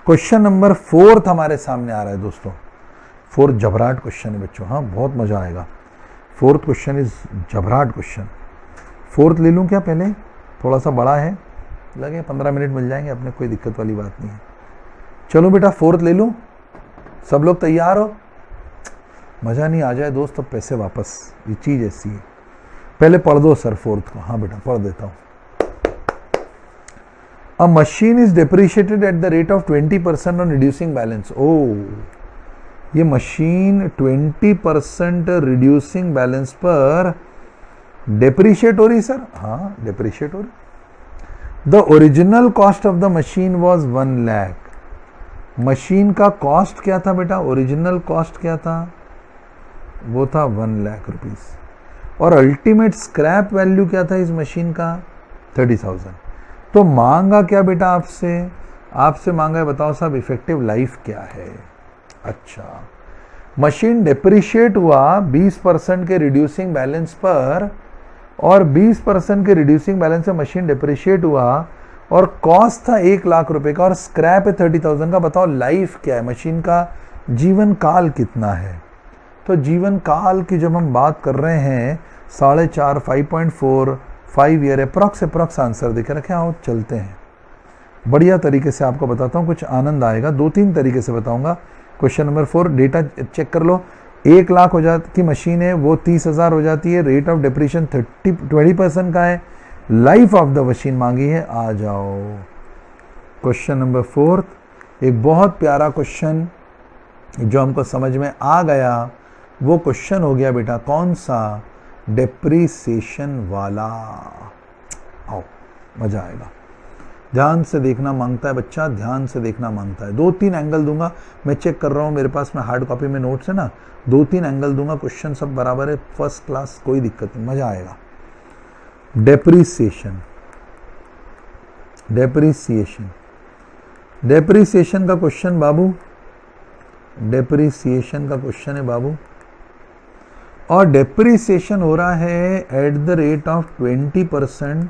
Question number 4 हमारे सामने आ रहा है दोस्तों। 4 जबराट क्वेश्चन है बच्चों, हाँ बहुत मजा आएगा। 4th question is जबराट question. 4th ले लूँ क्या पहले? थोड़ा सा बड़ा है, लगे 15 मिनट मिल जाएंगे अपने, कोई दिक्कत वाली बात नहीं है। चलो बेटा 4th ले लूँ, सब लोग तैयार हो? मजा नहीं आ जाए दोस्त तो पैसे वापस, ये चीज ऐसी है। पहले पढ़ दो सर 4th को। हाँ बेटा पढ़ देता हूँ। A machine is depreciated at the rate of 20% on reducing balance. Oh, ये मशीन 20% रिड्यूसिंग बैलेंस पर डेप्रिशिएट हो रही सर? हाँ डेप्रिशिएट हो रही। The original cost of the machine was 1 lakh. Machine का कॉस्ट क्या था बेटा? ओरिजिनल कॉस्ट क्या था? वो था 1 लाख रुपीज। और अल्टीमेट स्क्रैप वैल्यू क्या था इस मशीन का? 30,000। तो मांगा क्या बेटा आपसे? आपसे मांगा है, बताओ साहब इफेक्टिव लाइफ क्या है। अच्छा, मशीन डेप्रिशिएट हुआ 20% के रिड्यूसिंग बैलेंस पर, और 20% के रिड्यूसिंग बैलेंस से मशीन डेप्रिशिएट हुआ, और कॉस्ट था 1 लाख रुपए का, और स्क्रैप है 30,000 का। बताओ लाइफ क्या है, मशीन का जीवन काल कितना है? तो जीवन काल की जब हम बात कर रहे हैं 4.5 5.4 5 ईयर अप्रॉक्स आंसर देखे रखे। आओ चलते हैं, बढ़िया तरीके से आपको बताता हूँ, कुछ आनंद आएगा। 2-3 तरीके से बताऊंगा। क्वेश्चन नंबर 4 डेटा चेक कर लो। 1 लाख हो जाती की मशीन है, वो 30,000 हो जाती है। रेट ऑफ डेप्रिशिएशन 20% का है। लाइफ ऑफ द मशीन मांगी है। आ जाओ क्वेश्चन नंबर 4, एक बहुत प्यारा क्वेश्चन जो हमको समझ में आ गया। वो क्वेश्चन हो गया बेटा कौन सा? डेप्रिसिएशन वाला। आओ मजा आएगा। ध्यान से देखना मांगता है बच्चा, ध्यान से देखना मांगता है। 2-3 एंगल दूंगा, मैं चेक कर रहा हूं, मेरे पास में हार्ड कॉपी में नोट्स है ना। 2-3 एंगल दूंगा, क्वेश्चन सब बराबर है, फर्स्ट क्लास, कोई दिक्कत नहीं, मजा आएगा। डेप्रिसिएशन, डेप्रिसिएशन, डेप्रिसिएशन का क्वेश्चन बाबू, डेप्रिसिएशन का क्वेश्चन है बाबू। और डेप्रिसिएशन हो रहा है एट द रेट ऑफ 20%,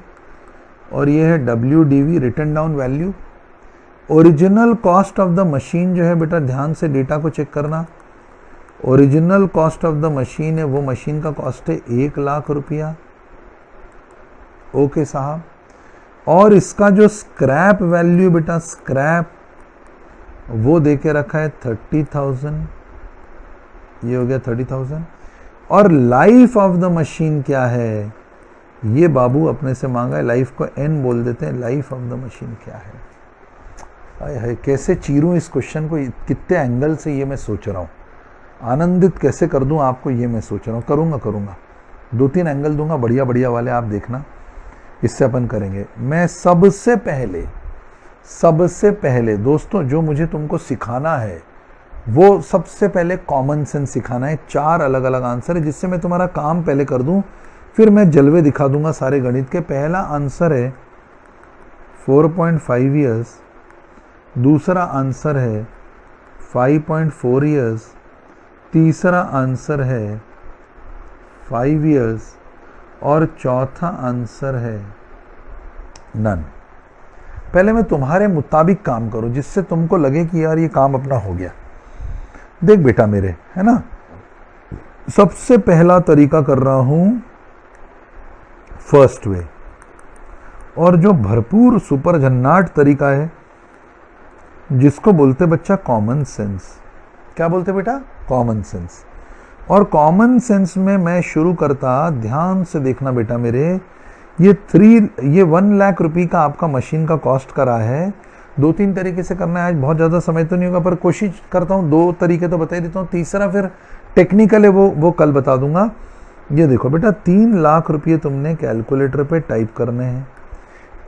और ये है WDV, written down value. Original cost of the machine जो है बेटा, ध्यान से डेटा को चेक करना। Original cost of the machine है, वो मशीन का कॉस्ट है 1 लाख रुपया। ओके साहब। और इसका जो स्क्रैप वैल्यू बेटा, स्क्रैप वो देके रखा है 30,000। ये हो गया 30,000। और लाइफ ऑफ द मशीन क्या है? ये बाबू अपने से मांगा है, लाइफ को N बोल देते हैं। लाइफ ऑफ द मशीन क्या है? हाय हाय, कैसे चीरूं इस क्वेश्चन को, कितने एंगल से ये मैं सोच रहा हूँ, आनंदित कैसे कर दूं आपको, ये मैं सोच रहा हूँ। करूंगा 2-3 एंगल दूंगा, बढ़िया बढ़िया वाले, आप देखना, इससे अपन करेंगे। मैं सबसे पहले दोस्तों जो मुझे तुमको सिखाना है वो सबसे पहले कॉमन सेंस सिखाना है। 4 अलग अलग आंसर है, जिससे मैं तुम्हारा काम पहले कर दूं, फिर मैं जलवे दिखा दूंगा सारे गणित के। पहला आंसर है 4.5 ईयर्स, दूसरा आंसर है 5.4 ईयर्स, तीसरा आंसर है 5 ईयर्स, और चौथा आंसर है नन। पहले मैं तुम्हारे मुताबिक काम करूं, जिससे तुमको लगे कि यार ये काम अपना हो गया। देख बेटा मेरे, है ना, सबसे पहला तरीका कर रहा हूं फर्स्ट वे, और जो भरपूर सुपर जन्नाट तरीका है, जिसको बोलते बच्चा कॉमन सेंस। क्या बोलते बेटा? Common sense. और कॉमन सेंस में मैं शुरू करता, ध्यान से देखना बेटा मेरे, ये 1 लाख रुपए का आपका मशीन का कॉस्ट करा है। 2-3 तरीके से करना है, आज बहुत ज़्यादा समय तो नहीं होगा, पर कोशिश करता हूँ 2 तरीके तो बता ही देता हूँ, तीसरा फिर टेक्निकल है वो कल बता दूंगा। ये देखो बेटा, 3 लाख रुपये तुमने कैलकुलेटर पे टाइप करने हैं।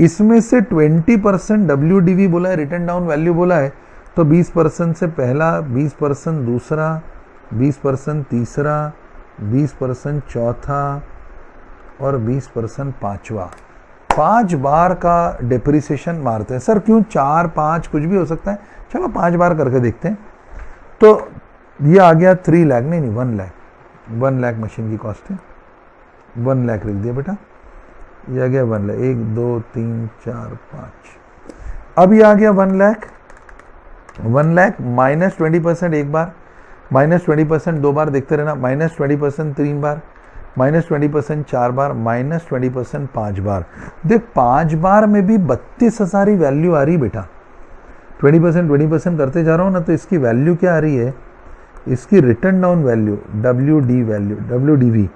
इसमें से 20% WDV बोला है, रिटन डाउन वैल्यू बोला है, तो 20% से पहला, 20% दूसरा, 20% तीसरा, 20% चौथा, और 20% पांचवा। 5 बार का डेप्रिसिएशन मारते हैं। सर क्यों 4, 5 कुछ भी हो सकता है, चलो 5 बार करके देखते हैं। तो ये आ गया 3 लाख, नहीं 1 लाख। 1 लाख मशीन की कॉस्ट है, 1 लाख लिख दिया बेटा। ये आ गया 1 लाख, 1 2 3 4 5। अब ये आ गया 1 लाख। 1 लाख माइनस 20% एक बार, माइनस 20% 2 बार देखते रहना, माइनस 20% 3 बार, माइनस 20% 4 बार, माइनस 20% 5 बार। देख 5 बार में भी 32,000 ही वैल्यू आ रही बेटा। 20% करते जा रहा हूँ ना, तो इसकी वैल्यू क्या आ रही है, इसकी रिटर्न डाउन वैल्यू WDV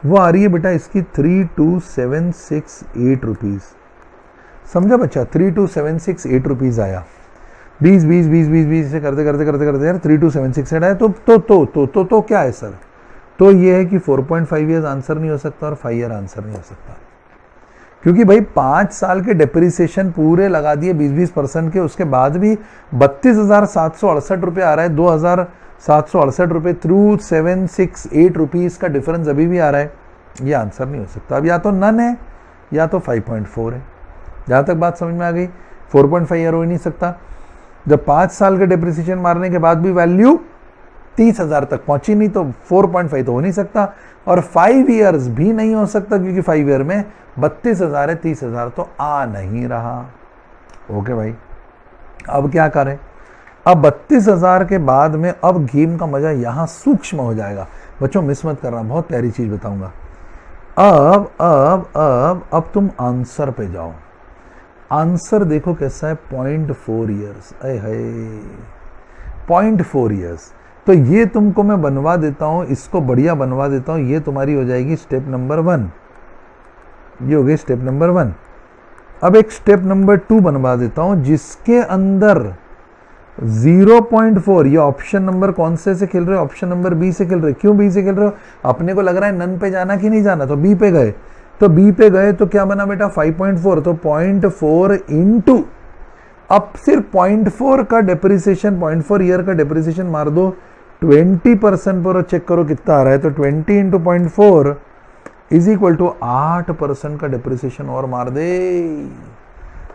वो आ रही है बेटा इसकी 32,768 रुपीज़। समझा बच्चा, 32,768 रुपीज़ आया। 20 से करते यार 32,768 आया। तो क्या है सर, तो ये है कि 4.5 ईयर्स आंसर नहीं हो सकता और 5 ईयर आंसर नहीं हो सकता, क्योंकि भाई 5 साल के डेप्रिसिएशन पूरे लगा दिए 20% के, उसके बाद भी 32,768 रुपये आ रहा है। 2,768 रुपये थ्रू 768 रुपीज़ का डिफरेंस अभी भी आ रहा है, ये आंसर नहीं हो सकता। अब या तो नन है या तो 5.4 है। जहाँ तक बात समझ में आ गई, 4.5 ईयर हो ही नहीं सकता। जब 5 साल के डेप्रिसिएशन मारने के बाद भी वैल्यू 30,000 तक पहुंची नहीं, तो 4.5 तो हो नहीं सकता, और 5 ईयर्स भी नहीं हो सकता, क्योंकि 5 ईयर में 32,000 है, 30,000 तो आ नहीं रहा। ओके भाई, अब क्या करें, अब 32,000 के बाद में अब गेम का मजा यहां सूक्ष्म हो जाएगा। बच्चों मिस मत करना, बहुत प्यारी चीज बताऊंगा। अब तुम आंसर पे जाओ। आंसर देखो कैसा है, 0.4 ईयर्स। अरे है 0.4 ईयर्स। तो ये तुमको मैं बनवा देता हूं, इसको बढ़िया बनवा देता हूं। ये तुम्हारी हो जाएगी स्टेप नंबर 1, ये हो गई स्टेप नंबर 1। अब एक स्टेप नंबर 2 बनवा देता हूं, जिसके अंदर 0.4, ये ऑप्शन नंबर कौन से खेल रहे हो, ऑप्शन नंबर बी से खेल रहे हो। क्यों बी से खेल रहे हो, अपने को लग रहा है नन पे जाना कि नहीं जाना, तो बी पे गए। तो बी पे गए तो क्या बना बेटा 5.4, तो 0.4 इंटू, अब सिर्फ 0.4 का डेप्रिसिएशन, 0.4 ईयर का डेप्रिसिएशन मार दो 20% पर, और चेक करो कितना आ रहा है। तो 20 इंटू 0.4 इज इक्वल टू 8% का डेप्रिसिएशन और मार दे।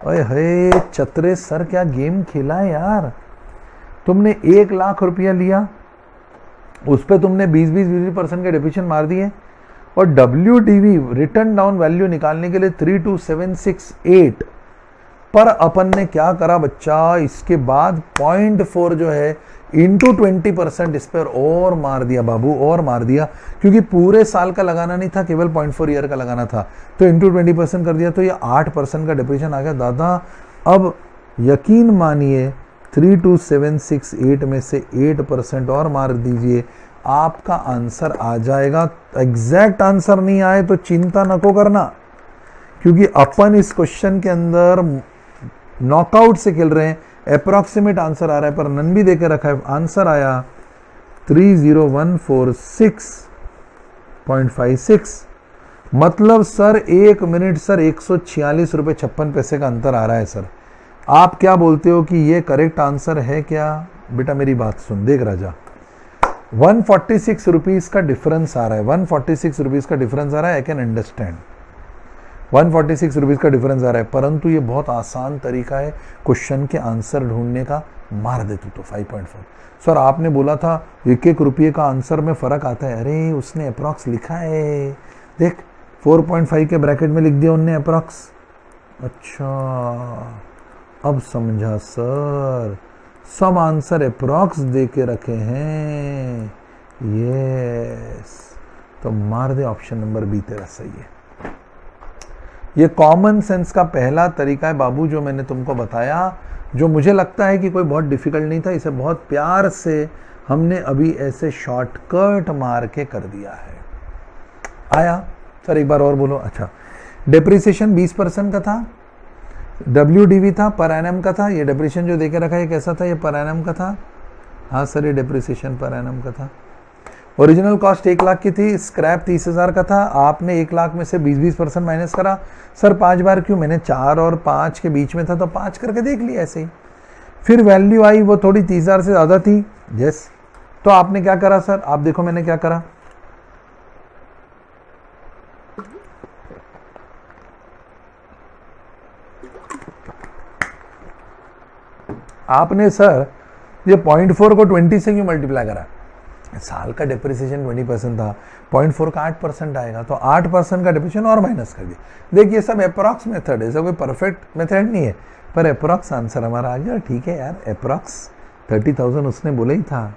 अरे हे चतरे सर, क्या गेम खेला है यार। तुमने 1 लाख रुपया लिया, उस पर तुमने 20% के डेप्रिसिएशन मार दिए, और WDV रिटर्न डाउन वैल्यू निकालने के लिए 32,768 पर अपन ने क्या करा बच्चा, इसके बाद 0.4 जो है इंटू 20% इस पर और मार दिया बाबू, और मार दिया, क्योंकि पूरे साल का लगाना नहीं था, केवल 0.4 ईयर का लगाना था। तो इंटू 20% कर दिया, तो ये 8% का डिप्रेशन आ गया दादा। अब यकीन मानिए 32,768 में से 8% और मार दीजिए, आपका आंसर आ जाएगा। एग्जैक्ट आंसर नहीं आए तो चिंता नको करना, क्योंकि अपन इस क्वेश्चन के अंदर नॉकआउट से खेल रहे हैं। अप्रोक्सीमेट आंसर आ रहा है, पर नन भी देके रखा है। आंसर आया 30,146.56। मतलब सर 1 मिनट सर 146 रुपये 56 पैसे का अंतर आ रहा है सर। आप क्या बोलते हो कि ये करेक्ट आंसर है क्या? बेटा मेरी बात सुन, देख राजा, 146 रुपीज का डिफरेंस आ रहा है, 146 रुपीज का डिफरेंस आ रहा है। आई कैन अंडरस्टैंड 146 रुपीज का डिफरेंस आ रहा है, परंतु ये बहुत आसान तरीका है क्वेश्चन के आंसर ढूंढने का। मार दे तू तो 5.4। सर आपने बोला था 1-1 रुपये का आंसर में फर्क आता है। अरे उसने अप्रॉक्स लिखा है, देख 4.5 के ब्रैकेट में लिख दिया उनने अप्रॉक्स। अच्छा अब समझा सर, सब आंसर अप्रॉक्स दे के रखे हैं। यस, तो मार दे ऑप्शन नंबर बी, तेरा सही है। ये कॉमन सेंस का पहला तरीका है बाबू, जो मैंने तुमको बताया, जो मुझे लगता है कि कोई बहुत डिफिकल्ट नहीं था। इसे बहुत प्यार से हमने अभी ऐसे शॉर्टकट मार के कर दिया है। आया सर, एक बार और बोलो। अच्छा, डेप्रिसिएशन 20% का था, WDV था, पर एनम का था। ये डेप्रिसिएशन जो देके रखा है कैसा था? ये पर एनम का था। हाँ सर, ये डेप्रिसिएशन पर एनम का था। ओरिजिनल कॉस्ट 1 लाख की थी, स्क्रैप 30,000 का था। आपने 1 लाख में से 20% माइनस करा। सर 5 बार क्यों? मैंने 4 और 5 के बीच में था, तो 5 करके देख लिया ऐसे ही। फिर वैल्यू आई, वो थोड़ी 30,000 से ज़्यादा थी। यस, तो आपने क्या करा सर? आप देखो मैंने क्या करा। आपने सर ये 0.4 को 20 से क्यों मल्टीप्लाई करा? साल का डेप्रिसिएशन 20% था, 0.4 का 8% आएगा, तो 8% का डेप्रिसिएशन और माइनस कर दिया। देखिए सब अप्रॉक्स मेथड है, सब कोई परफेक्ट मेथड नहीं है, पर अप्रॉक्स आंसर हमारा आ गया। ठीक है यार, अप्रॉक्स 30,000 उसने बोला ही था,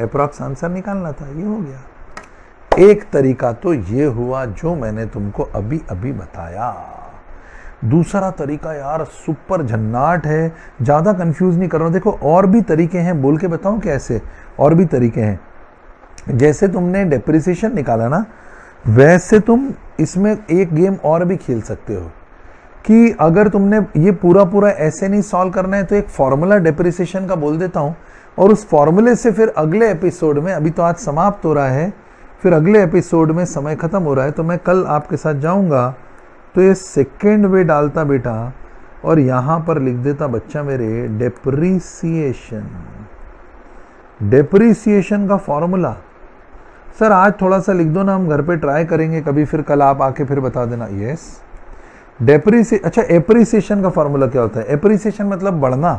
अप्रॉक्स आंसर निकालना था, ये हो गया। एक तरीका तो ये हुआ जो मैंने तुमको अभी अभी बताया। दूसरा तरीका यार सुपर झन्नाट है, ज्यादा कंफ्यूज नहीं कर रहा हूं। देखो और भी तरीके हैं, बोल के बताऊं कैसे, और भी तरीके हैं। जैसे तुमने डेप्रिसिएशन निकाला ना, वैसे तुम इसमें एक गेम और भी खेल सकते हो कि अगर तुमने ये पूरा पूरा ऐसे नहीं सॉल्व करना है तो एक फॉर्मूला डेप्रिसिएशन का बोल देता हूं, और उस फॉर्मूले से फिर अगले एपिसोड में, अभी तो आज समाप्त हो रहा है, फिर अगले एपिसोड में समय खत्म हो रहा है, तो मैं कल आपके साथ जाऊंगा तो ये सेकेंड वे डालता बेटा, और यहां पर लिख देता बच्चा मेरे डेप्रिसिएशन। डेप्रिसिएशन का फॉर्मूला सर आज थोड़ा सा लिख दो ना, हम घर पे ट्राई करेंगे कभी, फिर कल आप आके फिर बता देना। यस अच्छा एप्रिसिएशन का फॉर्मूला क्या होता है? एप्रिसिएशन मतलब बढ़ना,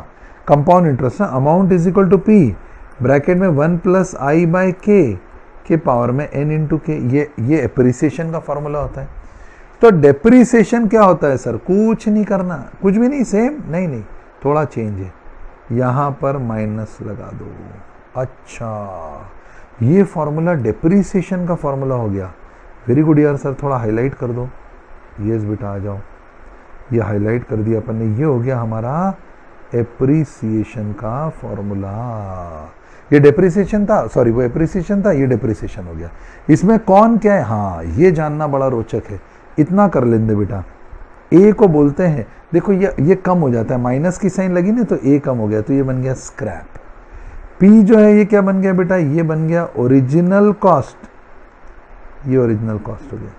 कंपाउंड इंटरेस्ट ना। Amount is equal to P bracket में 1 + i/k के पावर में n इंटू के, ये एप्रिसिएशन का फॉर्मूला होता है। तो डेप्रिसिएशन क्या होता है सर? कुछ नहीं करना, कुछ भी नहीं, सेम नहीं, थोड़ा चेंज है, यहां पर माइनस लगा दो। अच्छा ये फॉर्मूला डेप्रिसिएशन का फॉर्मूला हो गया। वेरी गुड यार सर, थोड़ा हाईलाइट कर दो। यस बेटा आ जाओ, ये हाईलाइट कर दिया अपन ने, ये हो गया हमारा एप्रिसिएशन का फॉर्मूला। ये डेप्रिसिएशन था, सॉरी वो एप्रिसिएशन था, ये डेप्रिसिएशन हो गया। इसमें कौन क्या है, हाँ ये जानना बड़ा रोचक है। इतना कर लेंगे बेटा, ए को बोलते हैं, देखो ये कम हो जाता है, माइनस की साइन लगी ना तो ए कम हो गया, तो ये बन गया स्क्रैप। पी जो है ये क्या बन गया बेटा? ये बन गया ओरिजिनल कॉस्ट, ये ओरिजिनल कॉस्ट हो गया।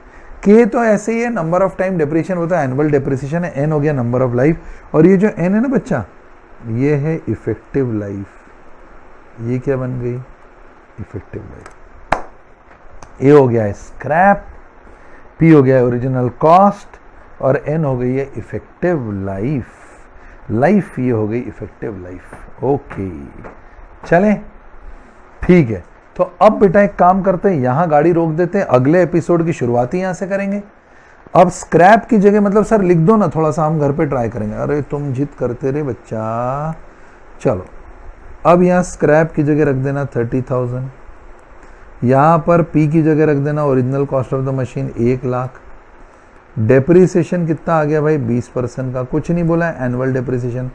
के तो ऐसे ही है, नंबर ऑफ टाइम डेप्रिसिएशन होता है, एनुअल डेप्रिसिएशन है। एन हो गया नंबर ऑफ लाइफ, और ये जो एन है ना बच्चा, ये है इफेक्टिव लाइफ। ये क्या बन गई? Effective life. ए हो गया है स्क्रैप, पी हो गया है ओरिजिनल कॉस्ट, और एन हो गई है इफेक्टिव लाइफ। ये हो गई इफेक्टिव लाइफ। ओके चलें, ठीक है। तो अब बेटा एक काम करते हैं, यहां गाड़ी रोक देते हैं, अगले एपिसोड की शुरुआत ही यहां से करेंगे। अब स्क्रैप की जगह मतलब सर लिख दो ना, थोड़ा सा हम घर पे ट्राई करेंगे। अरे तुम जिद करते रहे बच्चा। चलो अब यहां स्क्रैप की जगह रख देना 30,000, यहां पर पी की जगह रख देना original cost of the machine 1 lakh. Depreciation कितना आ गया भाई? 20% का, कुछ नहीं बोला है, एनुअल डेप्रिसिएशन।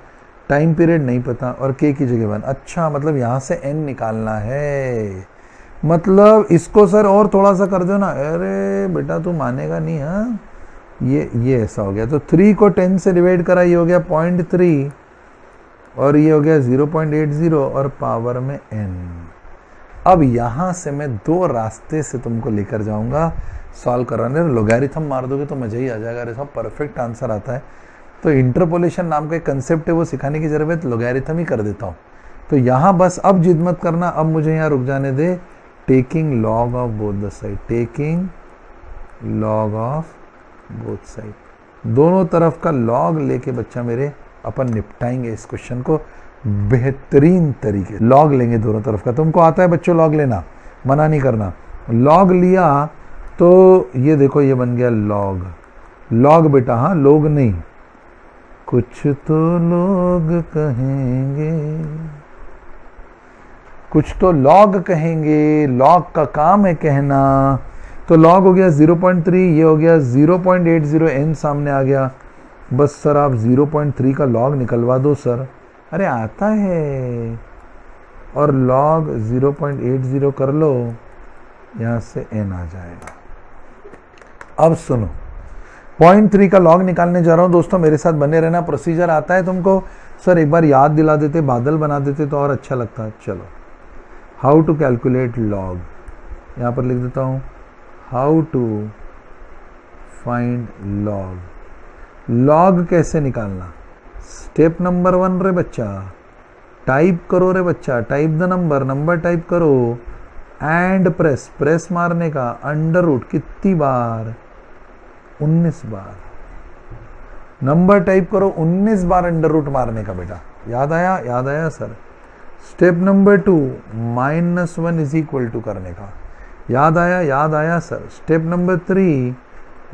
टाइम पीरियड नहीं पता, और के की जगह 1। अच्छा मतलब यहां से एन निकालना है, मतलब इसको सर और थोड़ा सा कर दो ना। अरे बेटा तू मानेगा नहीं। हाँ ये ऐसा हो गया, तो 3 को 10 से डिवाइड करा, ये हो गया 0.3, और ये हो गया 0.80, और पावर में n। अब यहां से मैं 2 रास्ते से तुमको लेकर जाऊंगा सॉल्व कराने। लोगैरिथम मार दोगे तो मजा ही आ जाएगा। अरे सब परफेक्ट आंसर आता है। तो इंटरपोलेशन नाम का एक कंसेप्ट है, वो सिखाने की जरूरत, लोगैरिथम ही कर देता हूं। तो यहां बस अब जिद मत करना, अब मुझे यहां रुक जाने दे। Taking log of both the side, taking log of both side, दोनों तरफ का लॉग लेके बच्चा मेरे अपन निपटाएंगे इस क्वेश्चन को बेहतरीन तरीके। लॉग लेंगे दोनों तरफ का। तुमको आता है बच्चों लॉग लेना, मना नहीं करना। लॉग लिया तो ये देखो ये बन गया लॉग। लॉग बेटा, हाँ लोग नहीं, कुछ तो लोग कहेंगे, कुछ तो लॉग कहेंगे, लॉग का काम है कहना। तो लॉग हो गया 0.3, ये हो गया 0.80, n सामने आ गया। बस सर आप 0.3 का लॉग निकलवा दो सर। अरे आता है, और लॉग 0.80 कर लो, यहां से n आ जाएगा। अब सुनो, 0.3 का लॉग निकालने जा रहा हूं दोस्तों, मेरे साथ बने रहना। प्रोसीजर आता है तुमको सर, एक बार याद दिला देते, बादल बना देते तो और अच्छा लगता है। चलो, हाउ टू कैलकुलेट लॉग, यहां पर लिख देता हूं, how to find log. Log कैसे निकालना? स्टेप नंबर 1 रे बच्चा, टाइप करो रे बच्चा, टाइप द नंबर टाइप करो, एंड प्रेस मारने का, अंडर रूट कितनी बार? 19 बार। नंबर टाइप करो, 19 बार अंडर रूट मारने का बेटा। याद आया सर। Step number 2 -1 is equal to करने का। याद आया सर। स्टेप नंबर 3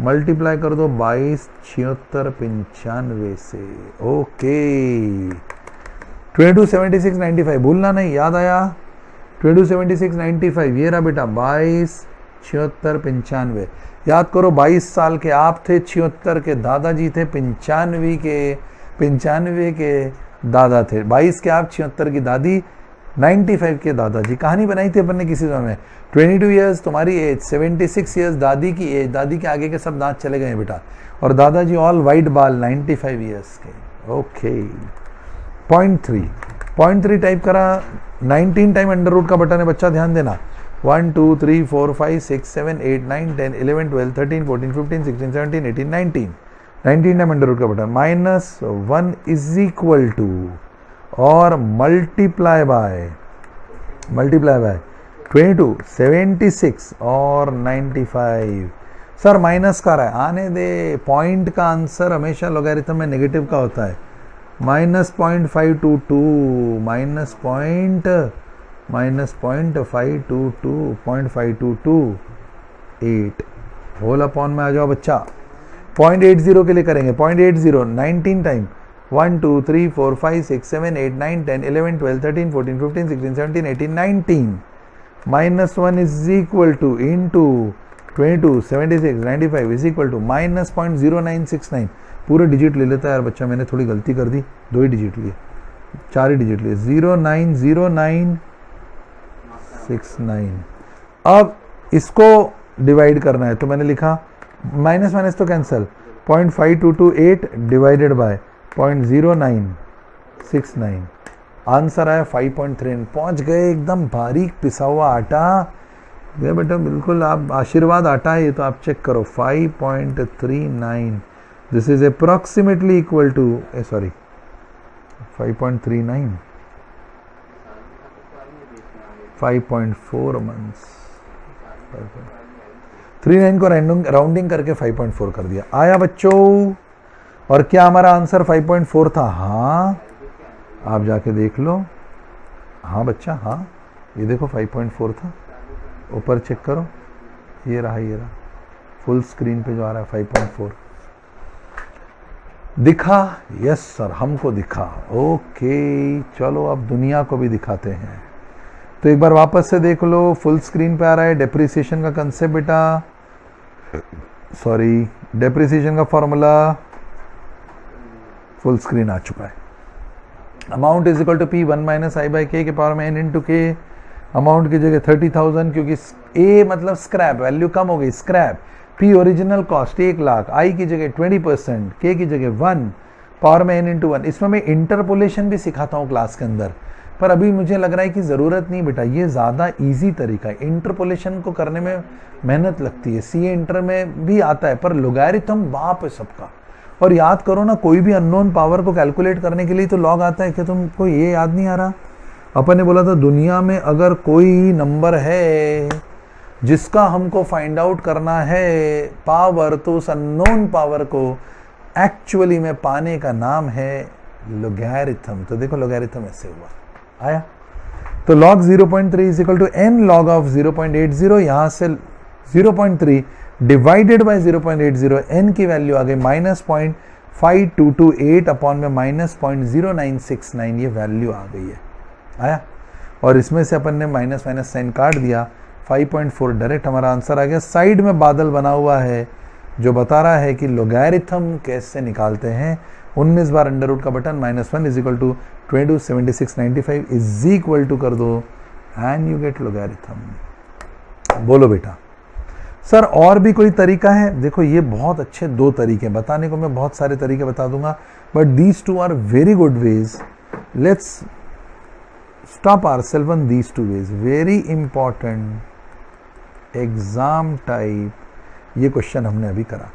मल्टीप्लाई कर दो 22, 76, 95 से। ओके, 22 76 95 भूलना नहीं, याद आया? 22 76 95 ये रहा बेटा, 22 76 95। याद करो 22 साल के आप थे, 76 के दादाजी थे, 95 के दादा थे। 22 के आप, 76 की दादी, 95 के दादाजी। कहानी बनाई थी अपन ने किसी समय। 22 ईयर्स तुम्हारी एज, 76 ईयर्स दादी की एज, दादी के आगे के सब दांत चले गए बेटा, और दादाजी ऑल वाइट बाल, 95 ईयर्स के। ओके, पॉइंट 3 टाइप करा, 19 टाइम अंडर रूट का बटन है बच्चा, ध्यान देना। 1 2 3 4 5 6 7 8 9 10 11 12 13 14 15 16 17 18 19 टाइम अंडर रूट का बटन। -1 इज इक्वल टू और मल्टीप्लाई बाय 22 76 और 95। सर माइनस का रहा है, आने दे। पॉइंट का आंसर हमेशा लॉगरिथम में नेगेटिव का होता है। -0.522 0.522 होल अपॉन में आ जाओ बच्चा। 0.80 के लिए करेंगे, 0.80 19 time, 1 2 3 4 5 6 7 8 9 10 11 12 13 14 15 16 17 18 19 -1 is equal to into 22 76 95 is equal to -0.0969। पूरे डिजिट ले लेता है यार बच्चा, मैंने थोड़ी गलती कर दी, 2 ही डिजिट लिए, 4 ही डिजिट लिए, 090969। अब इसको डिवाइड करना है तो मैंने लिखा माइनस तो कैंसल, 0.5228 डिवाइडेड बाय 0.0969। आंसर आया 5.3। पहुंच गए, एकदम बारीक पिसा हुआ आटा। ये बेटा बिल्कुल आप आशीर्वाद आटा है ये, तो आप चेक करो। 5.39, this is approximately equal to 5.39 5.4 months. 39 को राउंडिंग करके 5.4 कर दिया। आया बच्चों? और क्या हमारा आंसर 5.4 था? हाँ, आप जाके देख लो। हाँ बच्चा, हाँ ये देखो 5.4 था। ऊपर चेक करो, ये रहा फुल स्क्रीन पे जो आ रहा है 5.4 दिखा। यस सर, हमको दिखा। ओके, चलो अब दुनिया को भी दिखाते हैं। तो एक बार वापस से देख लो, फुल स्क्रीन पे आ रहा है डेप्रिसिएशन का कंसेप्ट बेटा, सॉरी डेप्रिसिएशन का फॉर्मूला फुल स्क्रीन आ चुका है। Amount is equal to P 1 - I by K के पावर में N इंटू K। अमाउंट की जगह 30,000, क्योंकि A मतलब स्क्रैप, वैल्यू कम हो गई, scrap. P original cost 1 lakh, I की जगह 20%, K की जगह 1, पावर में N इंटू 1। इसमें मैं इंटरपोलेशन भी सिखाता हूँ क्लास के अंदर, पर अभी मुझे लग रहा है कि ज़रूरत नहीं बेटा, ये ज़्यादा इजी तरीका है। इंटरपोलेशन को करने में मेहनत लगती है, CA इंटर में भी आता है, पर लोगैरिथम बाप है सबका। और याद करो ना, कोई भी अननोन पावर को कैलकुलेट करने के लिए तो लॉग आता है। कि तुमको ये याद नहीं आ रहा? अपन ने बोला था दुनिया में अगर कोई नंबर है जिसका हमको फाइंड आउट करना है पावर, तो उस अननोन पावर को एक्चुअली में पाने का नाम है लोगैरिथम। तो देखो लोगैरिथम ऐसे हुआ, आया। तो log 0.3 is equal to n log of 0.80। यहां से 0.3 डिवाइडेड बाय 0.80, n की वैल्यू आ गई -0.5228 अपॉन में -0.0969, ये वैल्यू आ गई है, आया। और इसमें से अपन ने माइनस साइन काट दिया, 5.4 डायरेक्ट हमारा आंसर आ गया। साइड में बादल बना हुआ है जो बता रहा है कि लोगैरिथम कैसे निकालते हैं। 19 बार अंडर रूट का button, -1 is equal to 22 76 95 is equal to कर दो एंड यू गेट लोगैरिथम। बोलो बेटा सर और भी कोई तरीका है? देखो ये बहुत अच्छे 2 तरीके बताने को, मैं बहुत सारे तरीके बता दूंगा, but these 2 are very good ways. Let's stop ourselves on these 2 ways। Very important exam type ये क्वेश्चन हमने अभी करा।